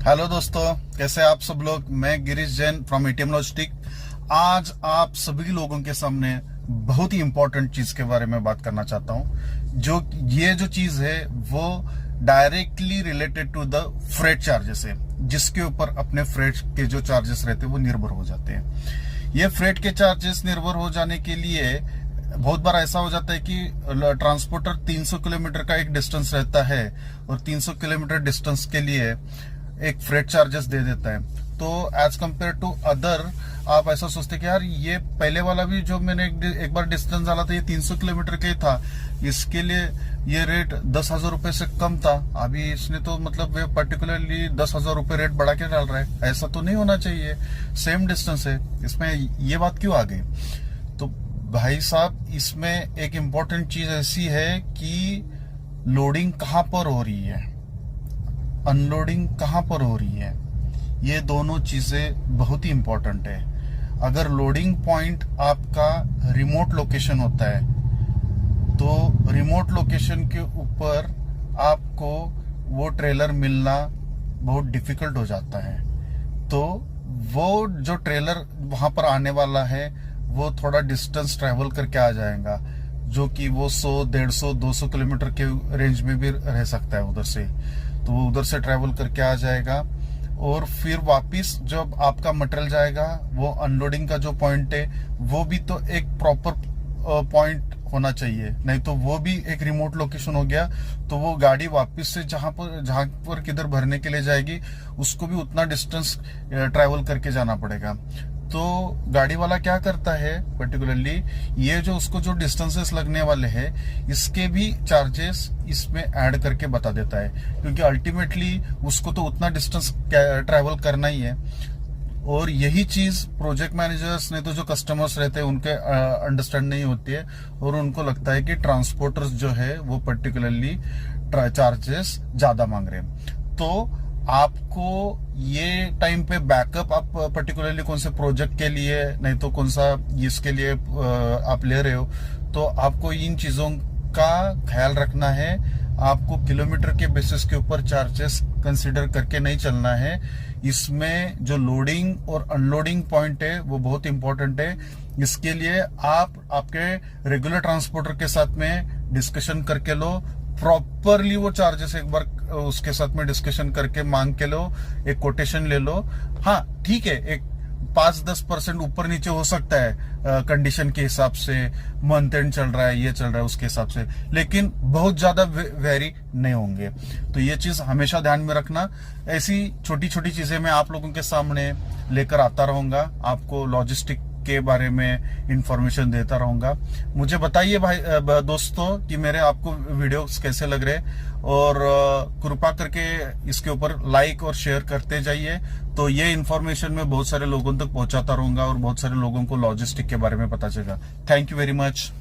Hello दोस्तों, कैसे आप सब लोग। मैं Girish Jain from ATM logistic. आज आप सभी लोगों के सामने बहुत ही इंपॉर्टेंट चीज के बारे में बात करना चाहता हूं। जो चीज है वो directly related to the freight charges है, जिसके ऊपर अपने फ्रेट के जो चार्जेस रहते हैं वो निर्भर हो जाते हैं। ये फ्रेट के चार्जेस निर्भर हो जाने के लिए बहुत बार ऐसा हो जाता है कि ट्रांसपोर्टर 300 किलोमीटर का एक डिस्टेंस रहता है और 300 किलोमीटर डिस्टेंस के लिए एक फ्रेट चार्जेस दे देता है। तो एज कंपेयर टू अदर आप ऐसा सोचते हैं कि यार ये पहले वाला भी जो मैंने एक बार डिस्टेंस डाला था ये 300 किलोमीटर का ही था, इसके लिए ये रेट 10,000 रुपए से कम था। अभी इसने तो मतलब पर्टिकुलरली 10,000 रुपए रेट बढ़ा के डाल रहा है। ऐसा तो नहीं होना चाहिए, सेम डिस्टेंस है, इसमें ये बात क्यों आ गई? तो भाई साहब, इसमें एक इम्पोर्टेंट चीज ऐसी है कि लोडिंग कहां पर हो रही है, अनलोडिंग कहां पर हो रही है। ये दोनों चीजें बहुत ही इंपॉर्टेंट है। अगर लोडिंग पॉइंट आपका रिमोट लोकेशन होता है तो रिमोट लोकेशन के ऊपर आपको वो ट्रेलर मिलना बहुत डिफिकल्ट हो जाता है। तो वो जो ट्रेलर वहां पर आने वाला है वो थोड़ा डिस्टेंस ट्रेवल करके आ जाएगा, जो कि वो 100, 150, 200 किलोमीटर के रेंज में भी रह सकता है उधर से। तो वो उधर से ट्रेवल करके आ जाएगा और फिर वापस जब आपका मटेरियल जाएगा वो अनलोडिंग का जो पॉइंट है वो भी तो एक प्रॉपर पॉइंट होना चाहिए, नहीं तो वो भी एक रिमोट लोकेशन हो गया। तो वो गाड़ी वापस से जहां पर किधर भरने के लिए जाएगी उसको भी उतना डिस्टेंस ट्रेवल करके जाना पड़ेगा। तो गाड़ी वाला क्या करता है, पर्टिकुलरली ये जो उसको जो डिस्टेंसेस लगने वाले हैं इसके भी चार्जेस इसमें ऐड करके बता देता है, क्योंकि अल्टीमेटली उसको तो उतना डिस्टेंस ट्रैवल करना ही है। और यही चीज प्रोजेक्ट मैनेजर्स ने तो जो कस्टमर्स रहते हैं उनके अंडरस्टैंड नहीं होती है और उनको लगता है कि ट्रांसपोर्टर्स जो है वो पर्टिकुलरली चार्जेस ज्यादा मांग रहे हैं। तो आपको ये टाइम पे बैकअप आप पर्टिकुलरली कौन से प्रोजेक्ट के लिए, नहीं तो कौन सा इसके लिए आप ले रहे हो, तो आपको इन चीजों का ख्याल रखना है। आपको किलोमीटर के बेसिस के ऊपर चार्जेस कंसीडर करके नहीं चलना है। इसमें जो लोडिंग और अनलोडिंग पॉइंट है वो बहुत इंपॉर्टेंट है। इसके लिए आप आपके रेगुलर ट्रांसपोर्टर के साथ में डिस्कशन करके लो, प्रॉपरली वो चार्जेस एक बार उसके साथ में डिस्कशन करके मांग के लो, एक कोटेशन ले लो। हाँ ठीक है, एक 5-10% ऊपर नीचे हो सकता है कंडीशन के हिसाब से, मंथ एंड चल रहा है, ये चल रहा है उसके हिसाब से, लेकिन बहुत ज्यादा वेरी नहीं होंगे। तो ये चीज हमेशा ध्यान में रखना। ऐसी छोटी छोटी चीजें मैं आप लोगों के सामने लेकर आता रहूंगा, आपको लॉजिस्टिक के बारे में इंफॉर्मेशन देता रहूंगा। मुझे बताइए भाई दोस्तों कि मेरे आपको वीडियोस कैसे लग रहे, और कृपा करके इसके ऊपर लाइक और शेयर करते जाइए। तो ये इंफॉर्मेशन मैं बहुत सारे लोगों तक पहुंचाता रहूंगा और बहुत सारे लोगों को लॉजिस्टिक के बारे में पता चलेगा। Thank you very much.